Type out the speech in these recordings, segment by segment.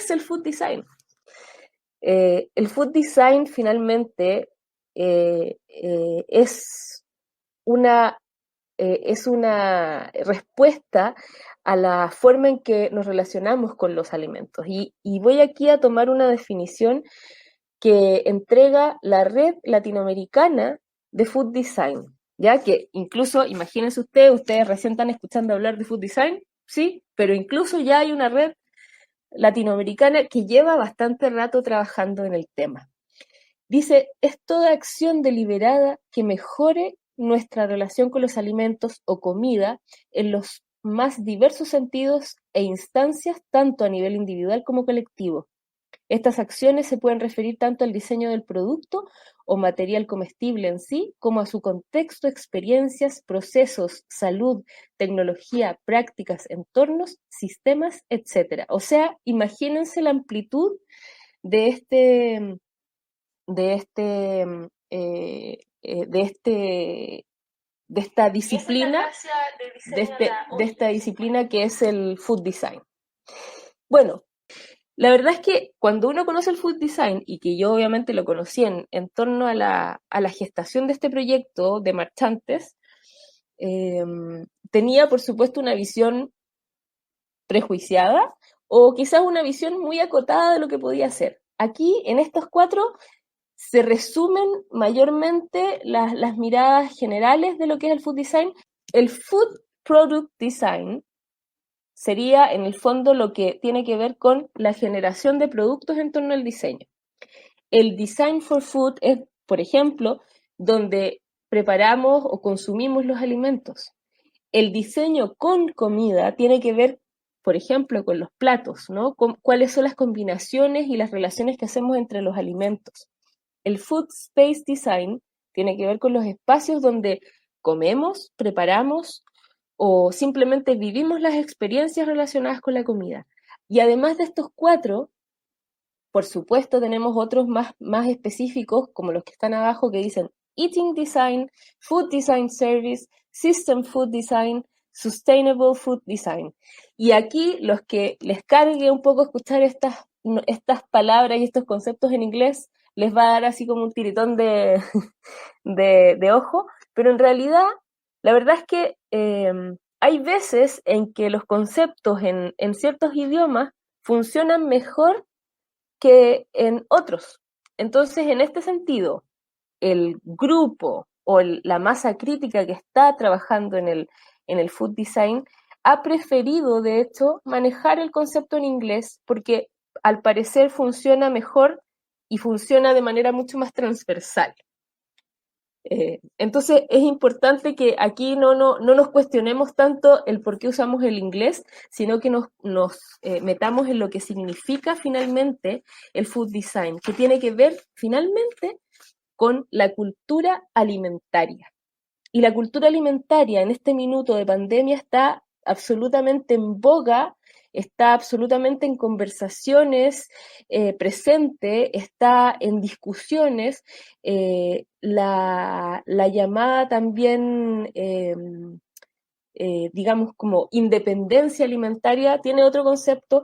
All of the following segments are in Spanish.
es el food design? El food design finalmente es una respuesta a la forma en que nos relacionamos con los alimentos. Y voy aquí a tomar una definición que entrega la Red Latinoamericana de Food Design, ya que incluso, imagínense ustedes recién están escuchando hablar de Food Design, sí, pero incluso ya hay una red latinoamericana que lleva bastante rato trabajando en el tema. Dice, es toda acción deliberada que mejore nuestra relación con los alimentos o comida en los más diversos sentidos e instancias, tanto a nivel individual como colectivo. Estas acciones se pueden referir tanto al diseño del producto o material comestible en sí, como a su contexto, experiencias, procesos, salud, tecnología, prácticas, entornos, sistemas, etc. O sea, imagínense la amplitud de esta disciplina, de esta disciplina que es el food design. Bueno, la verdad es que cuando uno conoce el food design, y que yo obviamente lo conocí en torno a la gestación de este proyecto de marchantes, tenía por supuesto una visión prejuiciada o quizás una visión muy acotada de lo que podía ser. Aquí, en estos 4, se resumen mayormente las miradas generales de lo que es el food design. El food product design sería en el fondo lo que tiene que ver con la generación de productos en torno al diseño. El design for food es, por ejemplo, donde preparamos o consumimos los alimentos. El diseño con comida tiene que ver, por ejemplo, con los platos, ¿no? Con cuáles son las combinaciones y las relaciones que hacemos entre los alimentos. El food space design tiene que ver con los espacios donde comemos, preparamos o simplemente vivimos las experiencias relacionadas con la comida. Y además de estos 4, por supuesto tenemos otros más específicos, como los que están abajo, que dicen Eating Design, Food Design Service, System Food Design, Sustainable Food Design. Y aquí los que les cargue un poco escuchar estas palabras y estos conceptos en inglés, les va a dar así como un tiritón de ojo, pero en realidad, la verdad es que hay veces en que los conceptos en ciertos idiomas funcionan mejor que en otros. Entonces, en este sentido, el grupo o la masa crítica que está trabajando en el food design ha preferido, de hecho, manejar el concepto en inglés porque al parecer funciona mejor y funciona de manera mucho más transversal. Entonces es importante que aquí no nos cuestionemos tanto el por qué usamos el inglés, sino que nos metamos en lo que significa finalmente el food design, que tiene que ver finalmente con la cultura alimentaria. Y la cultura alimentaria en este minuto de pandemia está absolutamente en boga, está absolutamente en conversaciones presente, está en discusiones, la llamada también, digamos, como independencia alimentaria, tiene otro concepto,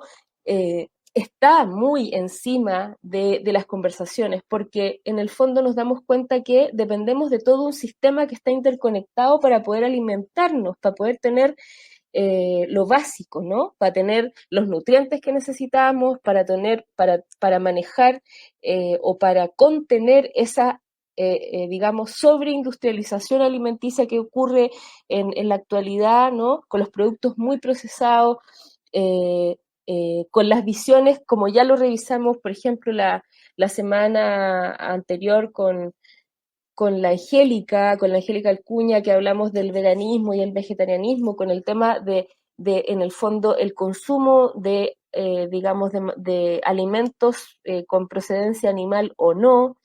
está muy encima de las conversaciones, porque en el fondo nos damos cuenta que dependemos de todo un sistema que está interconectado para poder alimentarnos, para poder tener lo básico, ¿no? Para tener los nutrientes que necesitamos, para manejar o para contener esa, digamos, sobreindustrialización alimenticia que ocurre en la actualidad, ¿no? Con los productos muy procesados, con las visiones, como ya lo revisamos, por ejemplo, la semana anterior con la Angélica Alcuña, que hablamos del veganismo y el vegetarianismo, con el tema de en el fondo, el consumo de, digamos, de alimentos con procedencia animal o no,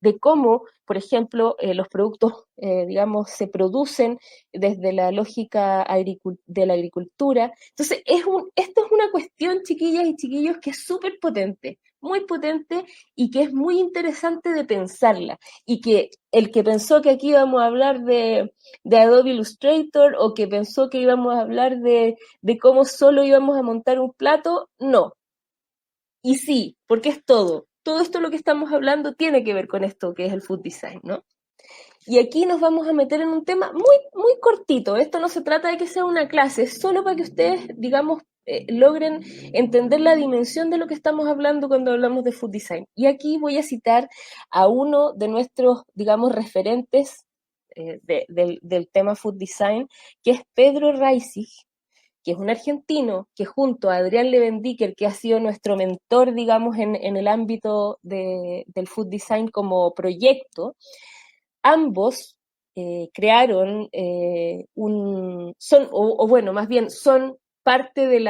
de cómo, por ejemplo, los productos, digamos, se producen desde la lógica de la agricultura. Entonces, esto es una cuestión, chiquillas y chiquillos, que es súper potente, muy potente y que es muy interesante de pensarla. Y que el que pensó que aquí íbamos a hablar de Adobe Illustrator o que pensó que íbamos a hablar de cómo solo íbamos a montar un plato, no. Y sí, porque es todo. Todo esto lo que estamos hablando tiene que ver con esto que es el food design, ¿no? Y aquí nos vamos a meter en un tema muy, muy cortito. Esto no se trata de que sea una clase, es solo para que ustedes, digamos, logren entender la dimensión de lo que estamos hablando cuando hablamos de food design. Y aquí voy a citar a uno de nuestros, digamos, referentes del tema food design, que es Pedro Reisig, que es un argentino que junto a Adrián Levendicker, que ha sido nuestro mentor, digamos, en el ámbito del food design como proyecto, ambos crearon bueno, más bien son parte del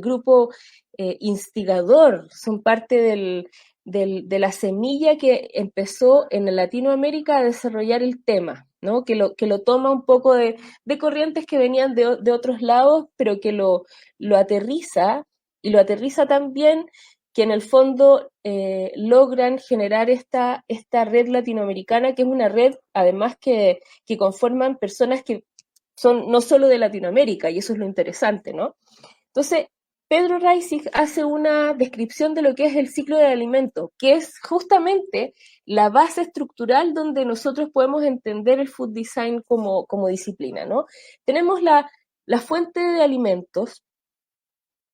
grupo instigador, son parte de la semilla que empezó en Latinoamérica a desarrollar el tema, ¿no? Que lo toma un poco de corrientes que venían de otros lados, pero que lo aterriza, y lo aterriza también que en el fondo logran generar esta red latinoamericana, que es una red además que conforman personas que son no solo de Latinoamérica, y eso es lo interesante, ¿no? Entonces, Pedro Reisig hace una descripción de lo que es el ciclo del alimento, que es justamente la base estructural donde nosotros podemos entender el food design como disciplina, ¿no? Tenemos la fuente de alimentos,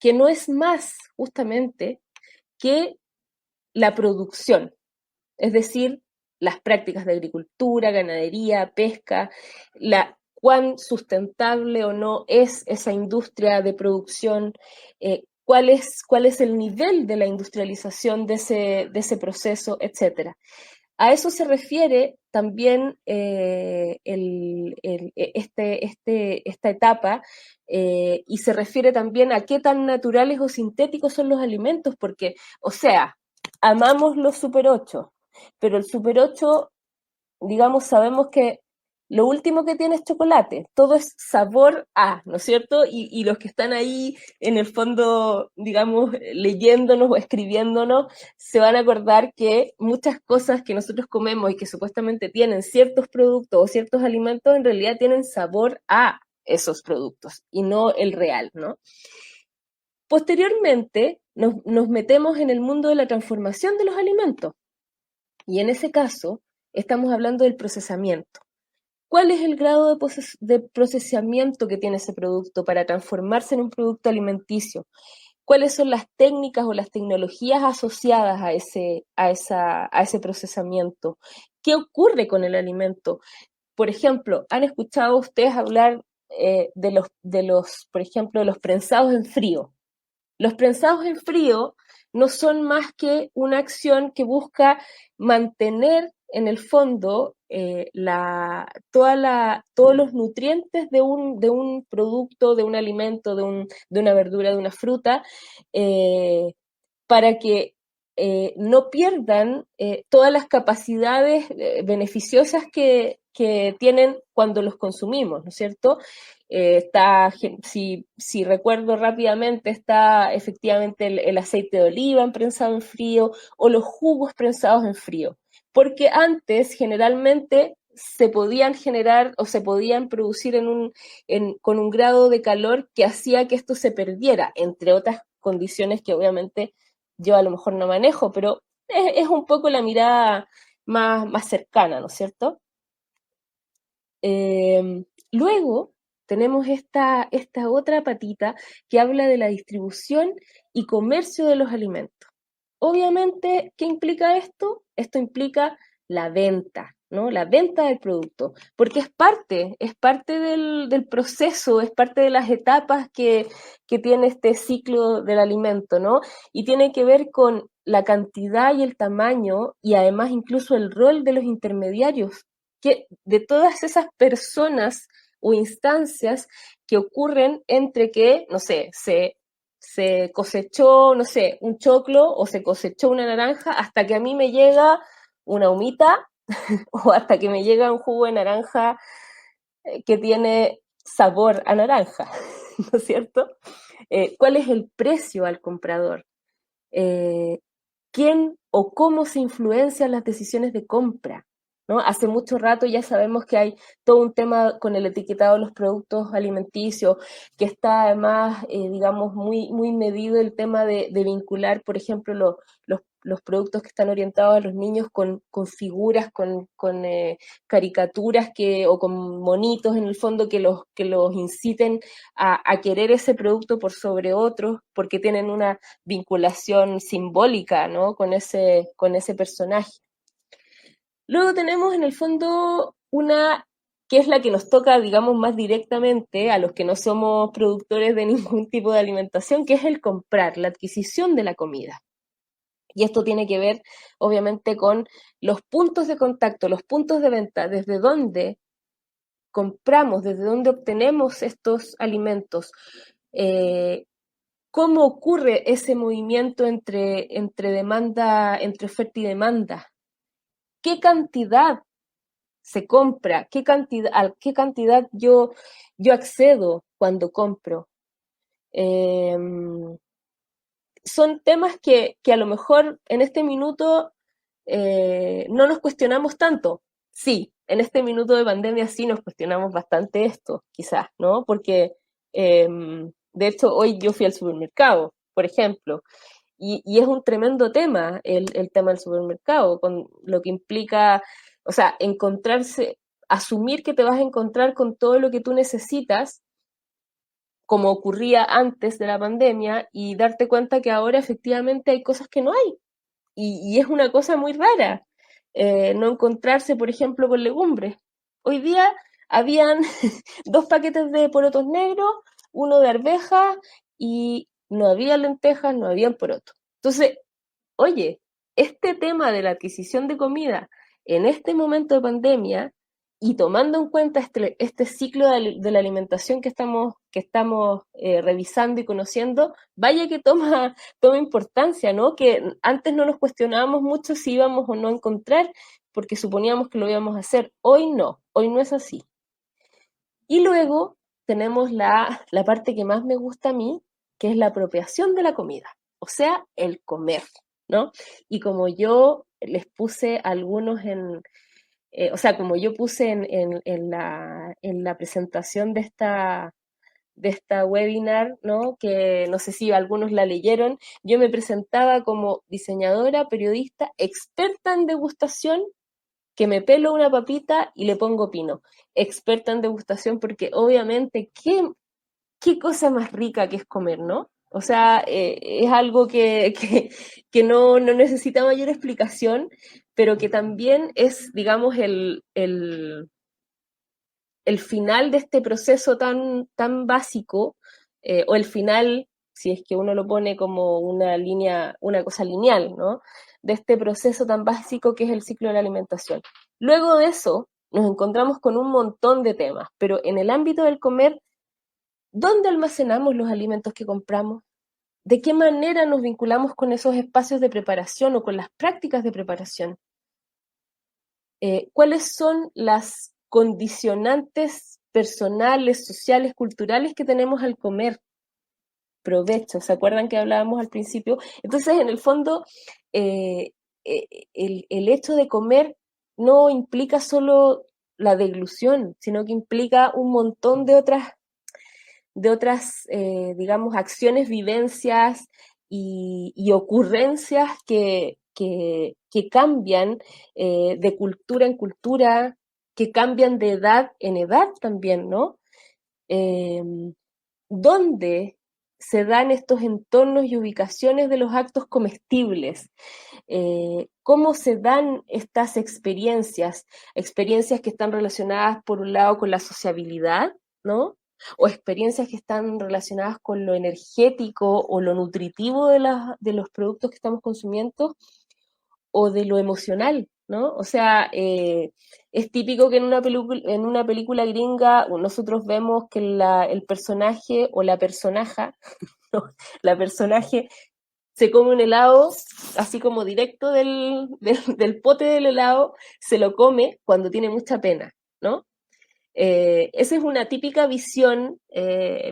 que no es más justamente que la producción, es decir, las prácticas de agricultura, ganadería, pesca, cuán sustentable o no es esa industria de producción, cuál es el nivel de la industrialización de ese proceso, etcétera. A eso se refiere también esta etapa, y se refiere también a qué tan naturales o sintéticos son los alimentos, porque, o sea, amamos los Super 8, pero el Super 8, digamos, sabemos que lo último que tiene es chocolate, todo es sabor a, ¿no es cierto? Y los que están ahí en el fondo, digamos, leyéndonos o escribiéndonos, se van a acordar que muchas cosas que nosotros comemos y que supuestamente tienen ciertos productos o ciertos alimentos, en realidad tienen sabor a esos productos y no el real, ¿no? Posteriormente, nos metemos en el mundo de la transformación de los alimentos. Y en ese caso, estamos hablando del procesamiento. ¿Cuál es el grado de procesamiento que tiene ese producto para transformarse en un producto alimenticio? ¿Cuáles son las técnicas o las tecnologías asociadas a ese procesamiento? ¿Qué ocurre con el alimento? Por ejemplo, ¿han escuchado ustedes hablar por ejemplo, de los prensados en frío? Los prensados en frío no son más que una acción que busca mantener en el fondo todos los nutrientes de un producto, de un alimento, de una verdura, de una fruta, para que no pierdan todas las capacidades beneficiosas que tienen cuando los consumimos, ¿no es cierto? Si recuerdo rápidamente, está efectivamente el aceite de oliva prensado en frío o los jugos prensados en frío, porque antes generalmente se podían generar o se podían producir con un grado de calor que hacía que esto se perdiera, entre otras condiciones que obviamente yo a lo mejor no manejo, pero es un poco la mirada más cercana, ¿no es cierto? Luego tenemos esta otra patita que habla de la distribución y comercio de los alimentos. Obviamente, ¿qué implica esto? Esto implica la venta, ¿no? La venta del producto, porque es parte del proceso, es parte de las etapas que tiene este ciclo del alimento, ¿no? Y tiene que ver con la cantidad y el tamaño y además incluso el rol de los intermediarios, que de todas esas personas o instancias que ocurren entre que, no sé, se cosechó, no sé, un choclo o se cosechó una naranja hasta que a mí me llega una humita o hasta que me llega un jugo de naranja que tiene sabor a naranja, ¿no es cierto? ¿Cuál es el precio al comprador? quién o cómo se influencian las decisiones de compra, ¿no? Hace mucho rato ya sabemos que hay todo un tema con el etiquetado de los productos alimenticios, que está además, digamos, muy medido el tema de vincular, por ejemplo, los productos que están orientados a los niños con figuras, con caricaturas o con monitos en el fondo que los inciten a querer ese producto por sobre otros, porque tienen una vinculación simbólica, ¿no? Con ese personaje. Luego tenemos en el fondo una que es la que nos toca, digamos, más directamente a los que no somos productores de ningún tipo de alimentación, que es el comprar, la adquisición de la comida. Y esto tiene que ver, obviamente, con los puntos de contacto, los puntos de venta, desde dónde compramos, desde dónde obtenemos estos alimentos, cómo ocurre ese movimiento entre demanda, entre oferta y demanda, qué cantidad se compra, a qué cantidad yo accedo cuando compro. Eh, Son temas que a lo mejor en este minuto no nos cuestionamos tanto. Sí, en este minuto de pandemia sí nos cuestionamos bastante esto, quizás, ¿no? Porque, de hecho, hoy yo fui al supermercado, por ejemplo, y es un tremendo tema el tema del supermercado, con lo que implica, o sea, asumir que te vas a encontrar con todo lo que tú necesitas, como ocurría antes de la pandemia, y darte cuenta que ahora efectivamente hay cosas que no hay. Y es una cosa muy rara no encontrarse, por ejemplo, con legumbres. Hoy día habían 2 paquetes de porotos negros, uno de arvejas, y no había lentejas, no habían porotos. Entonces, oye, este tema de la adquisición de comida en este momento de pandemia y tomando en cuenta este ciclo de la alimentación que estamos revisando y conociendo, vaya que toma importancia, ¿no? Que antes no nos cuestionábamos mucho si íbamos o no a encontrar, porque suponíamos que lo íbamos a hacer. Hoy no es así. Y luego tenemos la parte que más me gusta a mí, que es la apropiación de la comida, o sea, el comer, ¿no? Y como yo les puse algunos o sea, como yo puse en la presentación de esta webinar, ¿no? Que no sé si algunos la leyeron, yo me presentaba como diseñadora, periodista, experta en degustación, que me pelo una papita y le pongo pino. Experta en degustación porque obviamente, qué cosa más rica que es comer, ¿no? O sea, es algo que no necesita mayor explicación, pero que también es, digamos, el final de este proceso tan básico, o el final, si es que uno lo pone como una línea, una cosa lineal, ¿no? De este proceso tan básico que es el ciclo de la alimentación. Luego de eso, nos encontramos con un montón de temas, pero en el ámbito del comer, ¿dónde almacenamos los alimentos que compramos? ¿De qué manera nos vinculamos con esos espacios de preparación o con las prácticas de preparación? ¿Cuáles son las condicionantes personales, sociales, culturales que tenemos al comer? Provecho, ¿se acuerdan que hablábamos al principio? Entonces, en el fondo, eh, el hecho de comer no implica solo la deglución, sino que implica un montón de otras digamos, acciones, vivencias y ocurrencias que cambian de cultura en cultura, que cambian de edad en edad también, ¿no? Eh, ¿Dónde se dan estos entornos y ubicaciones de los actos comestibles? ¿Cómo se dan estas experiencias que están relacionadas por un lado con la sociabilidad, ¿no? O experiencias que están relacionadas con lo energético o lo nutritivo de los productos que estamos consumiendo, o de lo emocional, ¿no? O sea, es típico que en una película gringa nosotros vemos que el personaje o la personaja, ¿no? La personaje se come un helado, así como directo del pote del helado, se lo come cuando tiene mucha pena, ¿no? Esa es una típica visión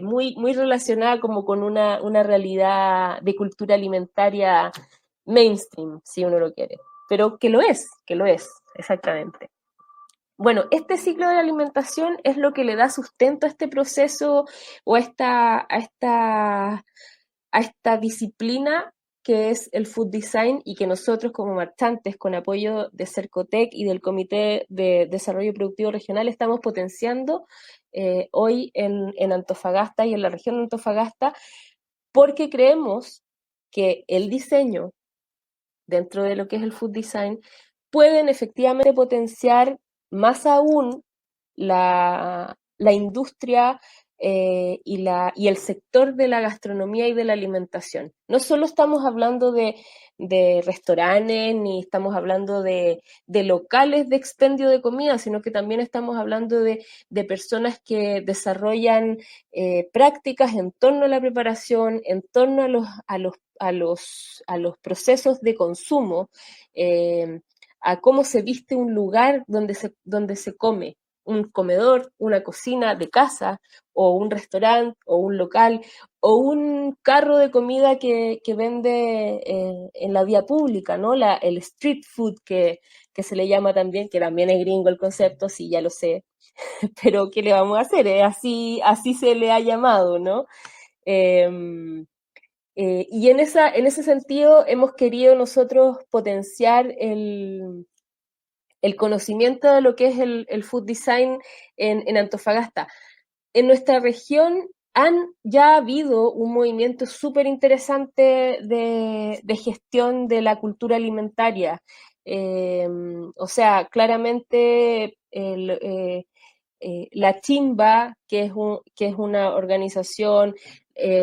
muy, muy relacionada como con una realidad de cultura alimentaria mainstream, si uno lo quiere, pero que lo es, exactamente. Bueno, este ciclo de la alimentación es lo que le da sustento a este proceso o a esta disciplina que es el food design y que nosotros como marchantes, con apoyo de Cercotec y del Comité de Desarrollo Productivo Regional, estamos potenciando hoy en Antofagasta y en la región de Antofagasta, porque creemos que el diseño dentro de lo que es el food design pueden efectivamente potenciar más aún la industria y el sector de la gastronomía y de la alimentación. No solo estamos hablando de restaurantes, ni estamos hablando de locales de expendio de comida, sino que también estamos hablando de personas que desarrollan prácticas en torno a la preparación, en torno a los procesos de consumo, a cómo se viste un lugar donde se come, un comedor, una cocina de casa, o un restaurante, o un local, o un carro de comida que vende en la vía pública, ¿no? El street food que se le llama también, que también es gringo el concepto, sí, ya lo sé, pero ¿qué le vamos a hacer? Así se le ha llamado, ¿no? Y en ese sentido hemos querido nosotros potenciar el conocimiento de lo que es el food design en Antofagasta. En nuestra región ya habido un movimiento súper interesante de gestión de la cultura alimentaria. O sea, claramente la Chimba, que es una organización,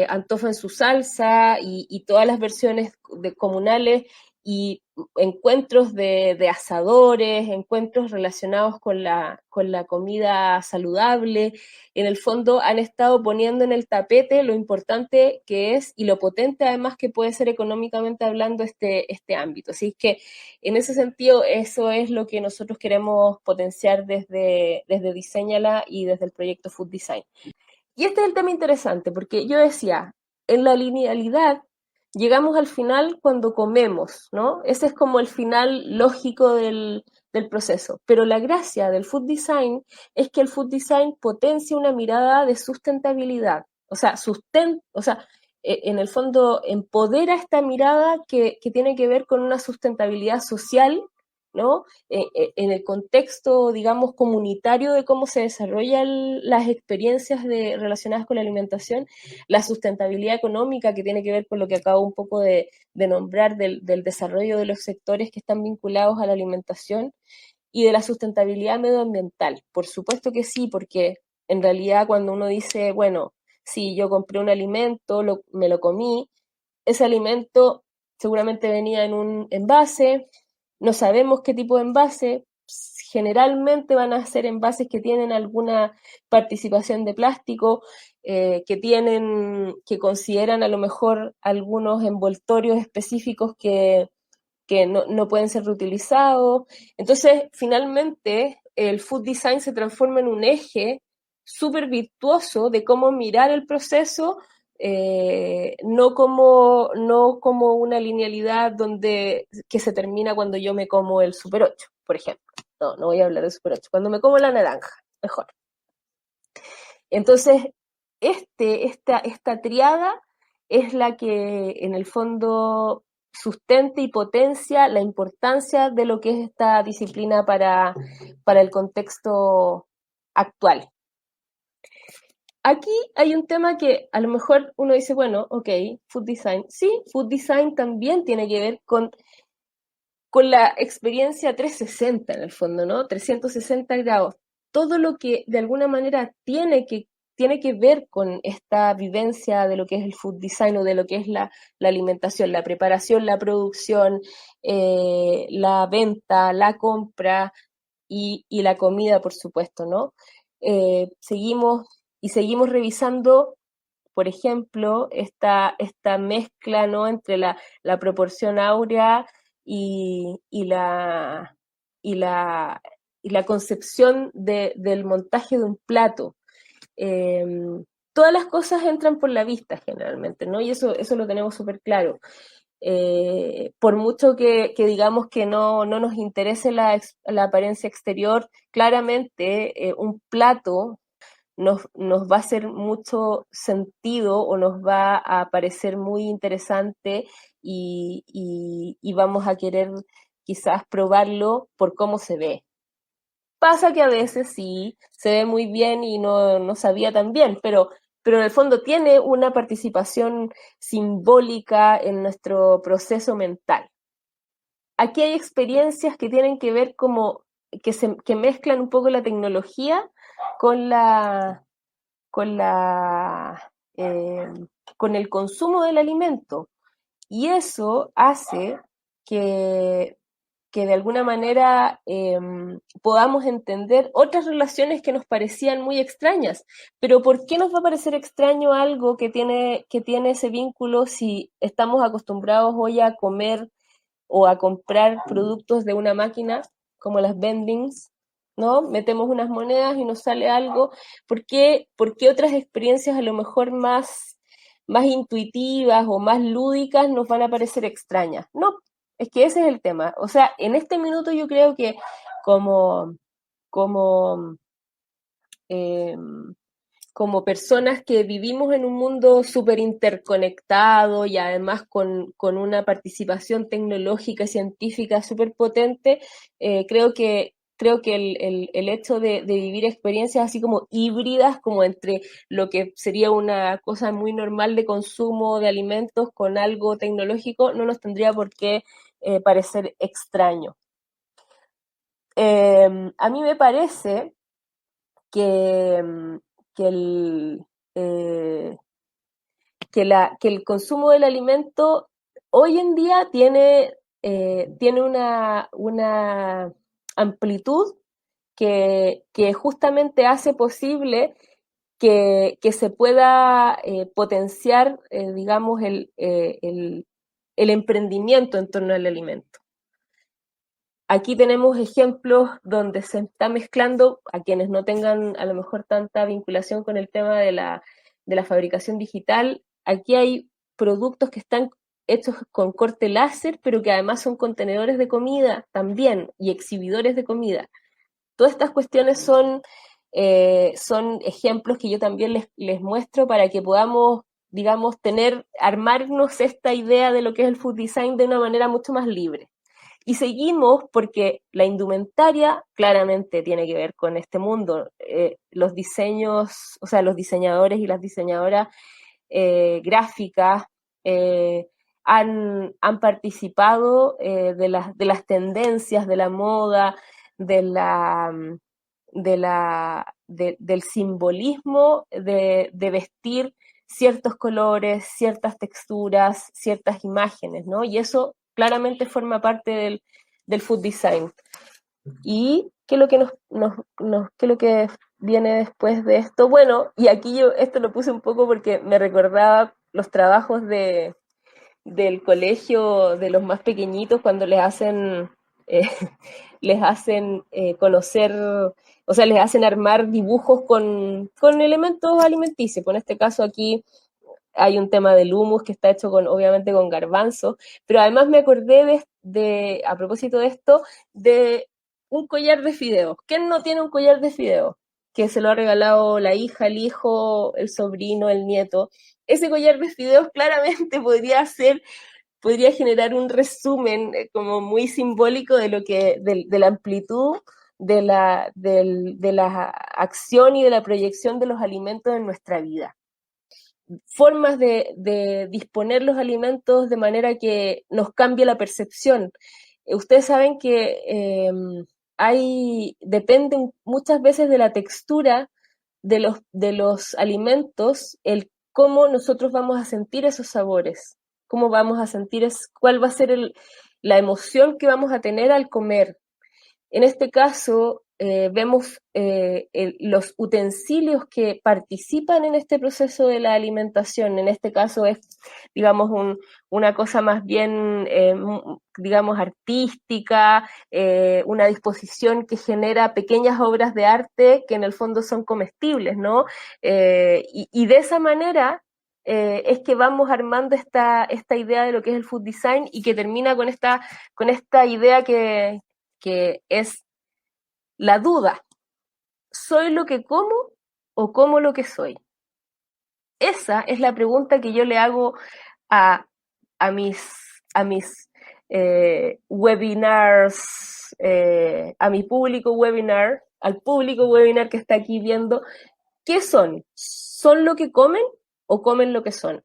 Antofa en su salsa y todas las versiones comunales y encuentros de asadores, encuentros relacionados con la comida saludable, en el fondo han estado poniendo en el tapete lo importante que es y lo potente además que puede ser económicamente hablando este ámbito. Así que en ese sentido eso es lo que nosotros queremos potenciar desde Diseñala y desde el proyecto Food Design. Y este es el tema interesante, porque yo decía, en la linealidad llegamos al final cuando comemos, ¿no? Ese es como el final lógico del proceso. Pero la gracia del food design es que el food design potencia una mirada de sustentabilidad. O sea, en el fondo empodera esta mirada que tiene que ver con una sustentabilidad social, ¿no? En el contexto, digamos, comunitario de cómo se desarrollan las experiencias relacionadas con la alimentación, la sustentabilidad económica que tiene que ver con lo que acabo un poco de nombrar del desarrollo de los sectores que están vinculados a la alimentación y de la sustentabilidad medioambiental. Por supuesto que sí, porque en realidad cuando uno dice, bueno, si yo compré un alimento, me lo comí, ese alimento seguramente venía en un envase, no sabemos qué tipo de envase, generalmente van a ser envases que tienen alguna participación de plástico, que consideran a lo mejor algunos envoltorios específicos que no pueden ser reutilizados. Entonces, finalmente, el food design se transforma en un eje súper virtuoso de cómo mirar el proceso, no como una linealidad que se termina cuando yo me como el Super 8, por ejemplo. No voy a hablar del Super 8. Cuando me como la naranja, mejor. Entonces, esta triada es la que en el fondo sustenta y potencia la importancia de lo que es esta disciplina para el contexto actual. Aquí hay un tema que a lo mejor uno dice, bueno, ok, food design. Sí, food design también tiene que ver con la experiencia 360 en el fondo, ¿no? 360 grados. Todo lo que de alguna manera tiene que ver con esta vivencia de lo que es el food design o de lo que es la alimentación, la preparación, la producción, la venta, la compra y la comida, por supuesto, ¿no? Seguimos revisando, por ejemplo, esta mezcla, ¿no? Entre la proporción áurea y la la concepción del montaje de un plato. Todas las cosas entran por la vista generalmente, ¿no? Y eso lo tenemos súper claro. Por mucho que digamos que no nos interese la apariencia exterior, claramente un plato nos va a hacer mucho sentido o nos va a parecer muy interesante y vamos a querer quizás probarlo por cómo se ve. Pasa que a veces sí se ve muy bien y no sabía tan bien, pero en el fondo tiene una participación simbólica en nuestro proceso mental. Aquí hay experiencias que tienen que ver como que mezclan un poco la tecnología con la con la eh, con el consumo del alimento y eso hace que de alguna manera podamos entender otras relaciones que nos parecían muy extrañas. Pero ¿por qué nos va a parecer extraño algo que tiene ese vínculo si estamos acostumbrados hoy a comer o a comprar productos de una máquina como las vendings, ¿no? Metemos unas monedas y nos sale algo. Por qué otras experiencias a lo mejor más intuitivas o más lúdicas nos van a parecer extrañas? No, es que ese es el tema. O sea, en este minuto yo creo que como, como, eh, como personas que vivimos en un mundo súper interconectado y además con una participación tecnológica y científica súper potente, creo que el hecho de vivir experiencias así como híbridas, como entre lo que sería una cosa muy normal de consumo de alimentos con algo tecnológico, no nos tendría por qué parecer extraño. A mí me parece que, que el, eh, que el consumo del alimento hoy en día tiene una amplitud que justamente hace posible que se pueda potenciar, digamos, el emprendimiento en torno al alimento. Aquí tenemos ejemplos donde se está mezclando, a quienes no tengan a lo mejor tanta vinculación con el tema de la fabricación digital, aquí hay productos que están hechos con corte láser, pero que además son contenedores de comida también y exhibidores de comida. Todas estas cuestiones son ejemplos que yo también les muestro para que podamos, digamos, armarnos esta idea de lo que es el food design de una manera mucho más libre. Y seguimos porque la indumentaria claramente tiene que ver con este mundo. Los diseños, o sea, los diseñadores y las diseñadoras gráficas han participado de las tendencias, de la moda, de la, del simbolismo de vestir ciertos colores, ciertas texturas, ciertas imágenes, ¿no? Y eso claramente forma parte del food design. ¿Y qué es lo que qué es lo que viene después de esto? Bueno, y aquí yo esto lo puse un poco porque me recordaba los trabajos del colegio de los más pequeñitos cuando eh, les hacen conocer, o sea, les hacen armar dibujos con elementos alimenticios. En este caso aquí hay un tema del hummus que está hecho obviamente con garbanzo, pero además me acordé a propósito de esto, de un collar de fideos. ¿Quién no tiene un collar de fideos? Que se lo ha regalado la hija, el hijo, el sobrino, el nieto. Ese collar de fideos claramente podría generar un resumen como muy simbólico de de la amplitud de la acción y de la proyección de los alimentos en nuestra vida. Formas de disponer los alimentos de manera que nos cambie la percepción. Ustedes saben que depende muchas veces de la textura de los alimentos, el cómo nosotros vamos a sentir esos sabores, cómo vamos a sentir, cuál va a ser la emoción que vamos a tener al comer. En este caso, vemos los utensilios que participan en este proceso de la alimentación. En este caso es, digamos, una cosa más bien, digamos, artística, una disposición que genera pequeñas obras de arte que en el fondo son comestibles, ¿no? Y de esa manera es que vamos armando esta idea de lo que es el food design y que termina con esta idea que es la duda. ¿Soy lo que como o como lo que soy? Esa es la pregunta que yo le hago a, a mis webinars, a mi público webinar, al público webinar que está aquí viendo. ¿Qué son? ¿Son lo que comen o comen lo que son?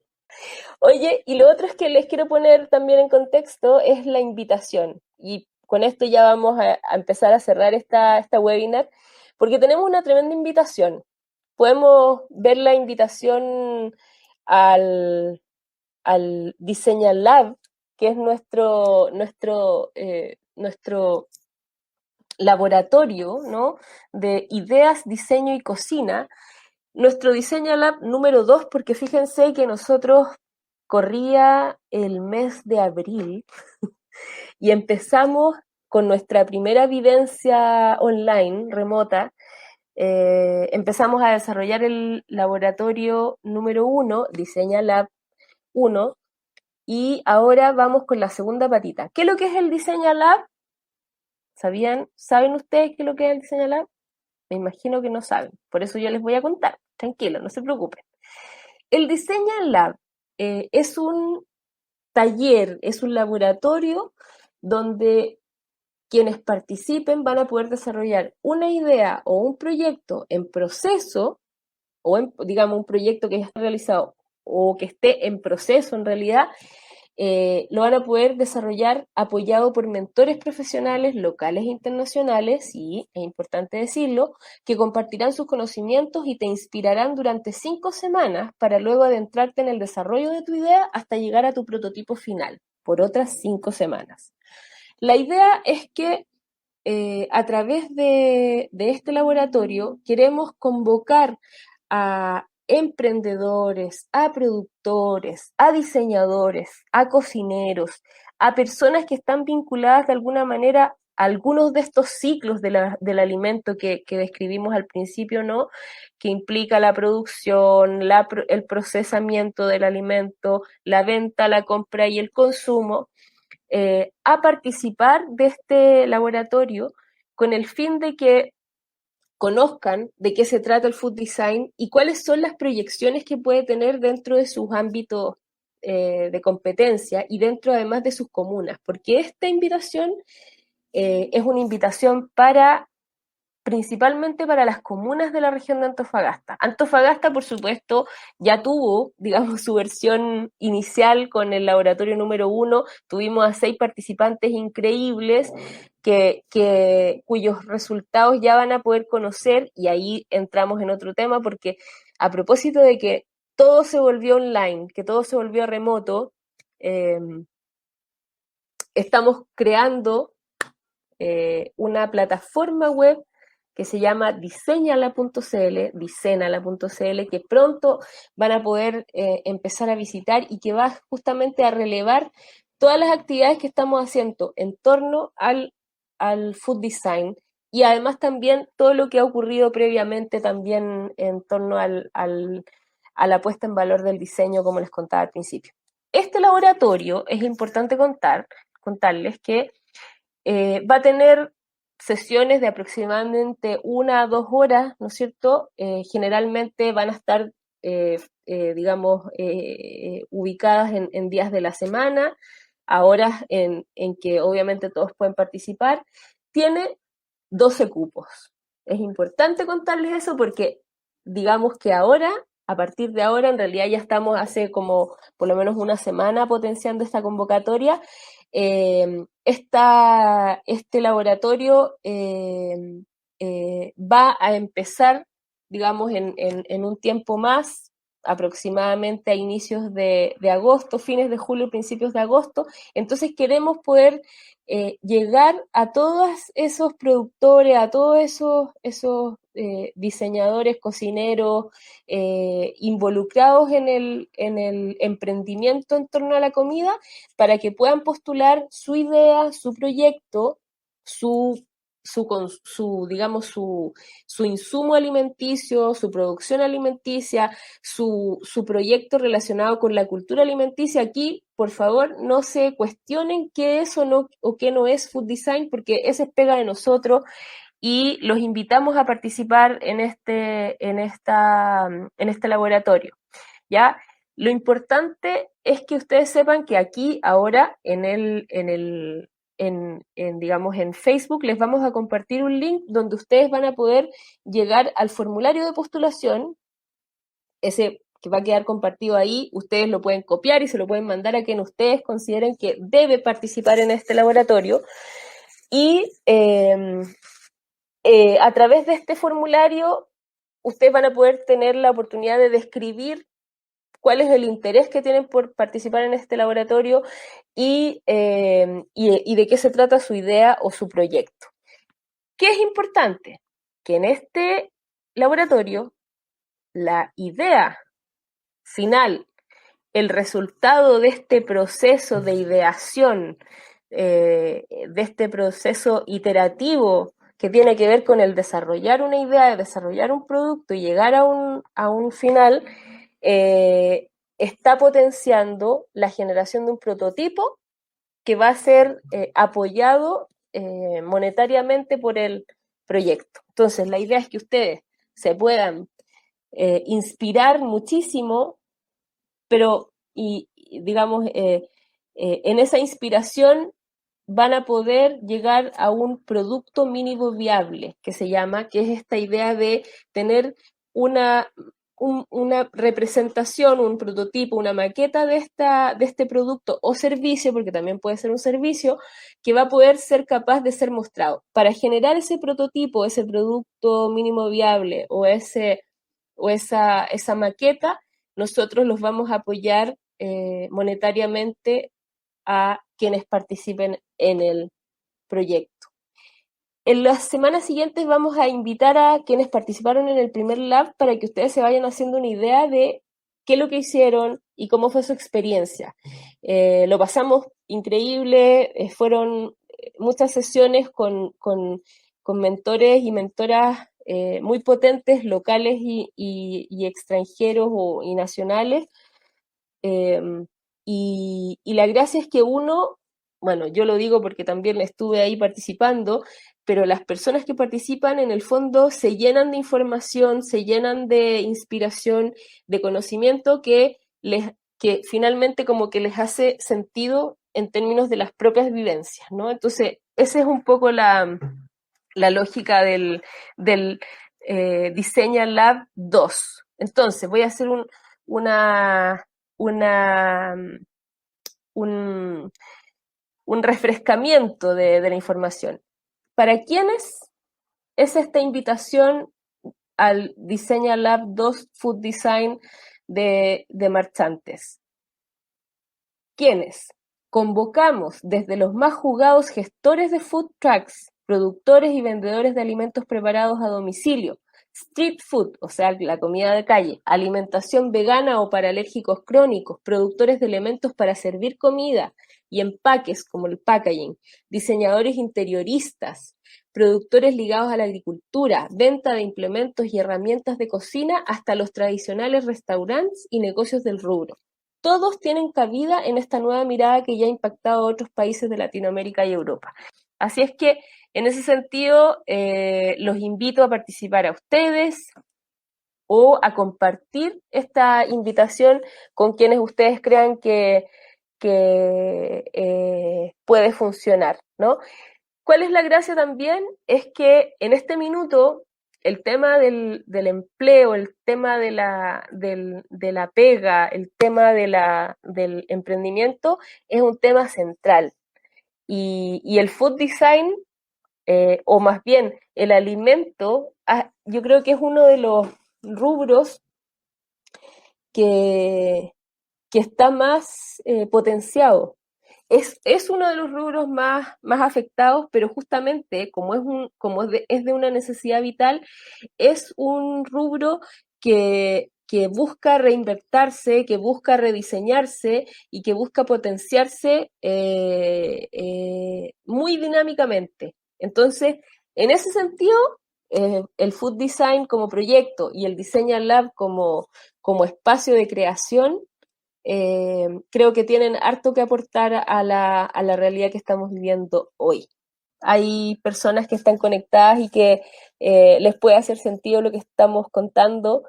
Oye, y lo otro es que les quiero poner también en contexto es la invitación. Y con esto ya vamos a empezar a cerrar esta webinar, porque tenemos una tremenda invitación. Podemos ver la invitación al, al Diseña Lab, que es nuestro laboratorio, ¿no?, de ideas, diseño y cocina. Nuestro Diseña Lab número 2, porque fíjense que nosotros corría el mes de abril y empezamos con nuestra primera vivencia online, remota. Empezamos a desarrollar el laboratorio número 1, Diseña Lab 1, y ahora vamos con la segunda patita. ¿Qué es lo que es el Diseña Lab? ¿Saben ustedes qué es lo que es el Diseña Lab? Me imagino que no saben, por eso yo les voy a contar. Tranquilo, no se preocupen. El Diseña Lab es un taller, es un laboratorio donde quienes participen van a poder desarrollar una idea o un proyecto en proceso, o digamos un proyecto que ya está realizado o que esté en proceso en realidad, lo van a poder desarrollar apoyado por mentores profesionales locales e internacionales, y es importante decirlo, que compartirán sus conocimientos y te inspirarán durante 5 semanas para luego adentrarte en el desarrollo de tu idea hasta llegar a tu prototipo final, por otras 5 semanas. La idea es que a través de este laboratorio queremos convocar a emprendedores, a productores, a diseñadores, a cocineros, a personas que están vinculadas de alguna manera a algunos de estos ciclos del alimento que describimos al principio, ¿no?, que implica la producción, el procesamiento del alimento, la venta, la compra y el consumo, a participar de este laboratorio con el fin de que conozcan de qué se trata el food design y cuáles son las proyecciones que puede tener dentro de sus ámbitos de competencia y dentro además de sus comunas, porque esta invitación es una invitación principalmente para las comunas de la región de Antofagasta. Antofagasta, por supuesto, ya tuvo, digamos, su versión inicial con el laboratorio número 1. Tuvimos a 6 participantes increíbles cuyos resultados ya van a poder conocer, y ahí entramos en otro tema, porque a propósito de que todo se volvió online, que todo se volvió remoto, estamos creando una plataforma web que se llama diseñala.cl, dicenala.cl, que pronto van a poder empezar a visitar y que va justamente a relevar todas las actividades que estamos haciendo en torno al food design, y además también todo lo que ha ocurrido previamente también en torno a la puesta en valor del diseño, como les contaba al principio. Este laboratorio, es importante contarles que va a tener sesiones de aproximadamente 1 a 2 horas, ¿no es cierto? Generalmente van a estar, digamos, ubicadas en días de la semana, a horas en que obviamente todos pueden participar. Tiene 12 cupos. Es importante contarles eso porque, digamos que ahora, a partir de ahora, en realidad ya estamos hace como por lo menos una semana potenciando esta convocatoria. Este laboratorio va a empezar, digamos, en un tiempo más, aproximadamente a inicios de agosto, fines de julio, principios de agosto. Entonces queremos poder llegar a todos esos productores, a todos esos diseñadores, cocineros, involucrados en el emprendimiento en torno a la comida, para que puedan postular su idea, su proyecto, digamos, su insumo alimenticio, su producción alimenticia, su proyecto relacionado con la cultura alimenticia. Aquí, por favor, no se cuestionen qué es o no, o qué no es food design, porque esa es pega de nosotros, y los invitamos a participar en este laboratorio, ¿ya? Lo importante es que ustedes sepan que aquí, ahora, digamos, en Facebook, les vamos a compartir un link donde ustedes van a poder llegar al formulario de postulación. Ese que va a quedar compartido ahí, ustedes lo pueden copiar y se lo pueden mandar a quien ustedes consideren que debe participar en este laboratorio. Y a través de este formulario, ustedes van a poder tener la oportunidad de describir cuál es el interés que tienen por participar en este laboratorio y de qué se trata su idea o su proyecto. ¿Qué es importante? Que en este laboratorio la idea final, el resultado de este proceso de ideación, de este proceso iterativo que tiene que ver con el desarrollar una idea, de desarrollar un producto y llegar a un final, está potenciando la generación de un prototipo que va a ser apoyado monetariamente por el proyecto. Entonces, la idea es que ustedes se puedan inspirar muchísimo, pero, digamos, en esa inspiración van a poder llegar a un producto mínimo viable, que se llama, que es esta idea de tener una representación, un prototipo, una maqueta de este producto o servicio, porque también puede ser un servicio, que va a poder ser capaz de ser mostrado. Para generar ese prototipo, ese producto mínimo viable o esa maqueta, nosotros los vamos a apoyar monetariamente a quienes participen en el proyecto. En las semanas siguientes vamos a invitar a quienes participaron en el primer lab para que ustedes se vayan haciendo una idea de qué es lo que hicieron y cómo fue su experiencia. Lo pasamos increíble, fueron muchas sesiones con mentores y mentoras muy potentes, locales y extranjeros y nacionales. Y la gracia es que uno, bueno, yo lo digo porque también estuve ahí participando, pero las personas que participan en el fondo se llenan de información, se llenan de inspiración, de conocimiento que finalmente como que les hace sentido en términos de las propias vivencias, ¿no? Entonces, esa es un poco la lógica del Diseña Lab 2. Entonces, voy a hacer una, un, un refrescamiento de la información. ¿Para quiénes es esta invitación al Diseña Lab 2 Food Design de marchantes? ¿Quiénes? Convocamos desde los más jugados gestores de food trucks, productores y vendedores de alimentos preparados a domicilio, street food, o sea, la comida de calle, alimentación vegana o para alérgicos crónicos, productores de elementos para servir comida y empaques como el packaging, diseñadores interioristas, productores ligados a la agricultura, venta de implementos y herramientas de cocina, hasta los tradicionales restaurantes y negocios del rubro. Todos tienen cabida en esta nueva mirada que ya ha impactado a otros países de Latinoamérica y Europa. Así es que, en ese sentido, los invito a participar a ustedes o a compartir esta invitación con quienes ustedes crean que puede funcionar, ¿no? ¿Cuál es la gracia también? Es que en este minuto el tema del empleo, el tema de la pega, el tema del emprendimiento es un tema central. Y el food design, o más bien el alimento, yo creo que es uno de los rubros que, que está más potenciado. Es uno de los rubros más afectados, pero justamente como es de una necesidad vital, es un rubro que busca reinventarse, que busca rediseñarse y que busca potenciarse muy dinámicamente. Entonces, en ese sentido, el Food Design como proyecto y el Design Lab como espacio de creación, creo que tienen harto que aportar a la realidad que estamos viviendo hoy. Hay personas que están conectadas y que les puede hacer sentido lo que estamos contando.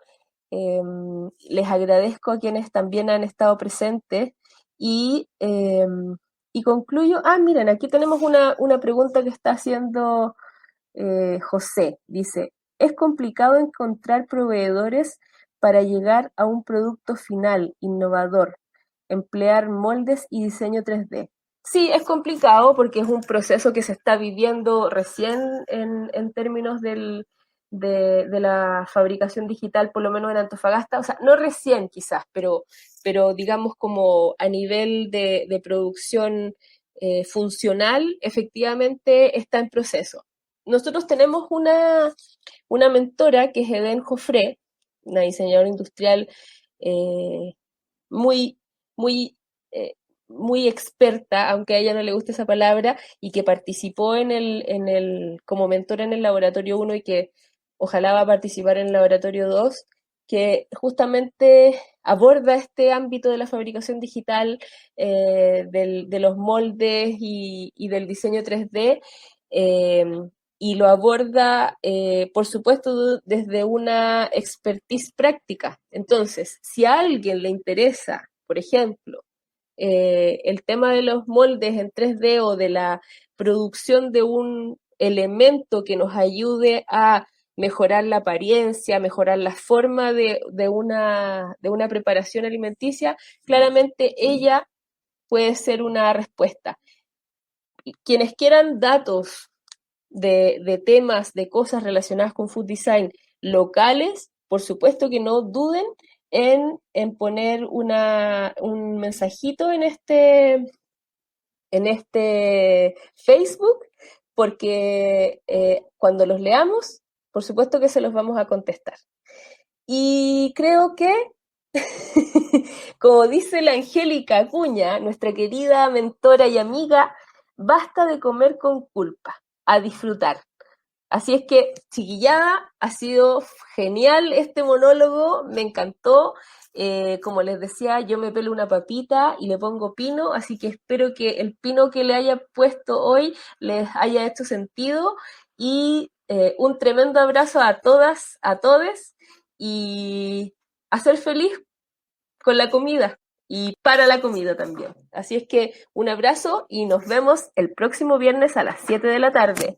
Les agradezco a quienes también han estado presentes y concluyo. Miren, aquí tenemos una pregunta que está haciendo José. Dice, ¿es complicado encontrar proveedores para llegar a un producto final, innovador, emplear moldes y diseño 3D? Sí, es complicado porque es un proceso que se está viviendo recién en términos de la fabricación digital, por lo menos en Antofagasta. O sea, no recién quizás, pero digamos como a nivel de producción funcional, efectivamente está en proceso. Nosotros tenemos una mentora que es Eden Jofré, una diseñadora industrial eh, muy, muy, eh, muy experta, aunque a ella no le guste esa palabra, y que participó como mentora en el laboratorio 1 y que ojalá va a participar en el laboratorio 2, que justamente aborda este ámbito de la fabricación digital, de los moldes y del diseño 3D, eh, y lo aborda, por supuesto, desde una expertise práctica. Entonces, si a alguien le interesa, por ejemplo, el tema de los moldes en 3D o de la producción de un elemento que nos ayude a mejorar la apariencia, mejorar la forma de una preparación alimenticia, claramente ella puede ser una respuesta. Quienes quieran datos de temas, de cosas relacionadas con food design locales, por supuesto que no duden en poner un mensajito en este Facebook, porque cuando los leamos, por supuesto que se los vamos a contestar. Y creo que, como dice la Angélica Acuña, nuestra querida mentora y amiga, basta de comer con culpa, a disfrutar. Así es que, chiquillada, ha sido genial este monólogo, me encantó. Como les decía, yo me pelo una papita y le pongo pino, así que espero que el pino que le haya puesto hoy les haya hecho sentido. Y un tremendo abrazo a todas, a todes, y a ser feliz con la comida y para la comida también. Así es que un abrazo y nos vemos el próximo viernes a las 7 de la tarde.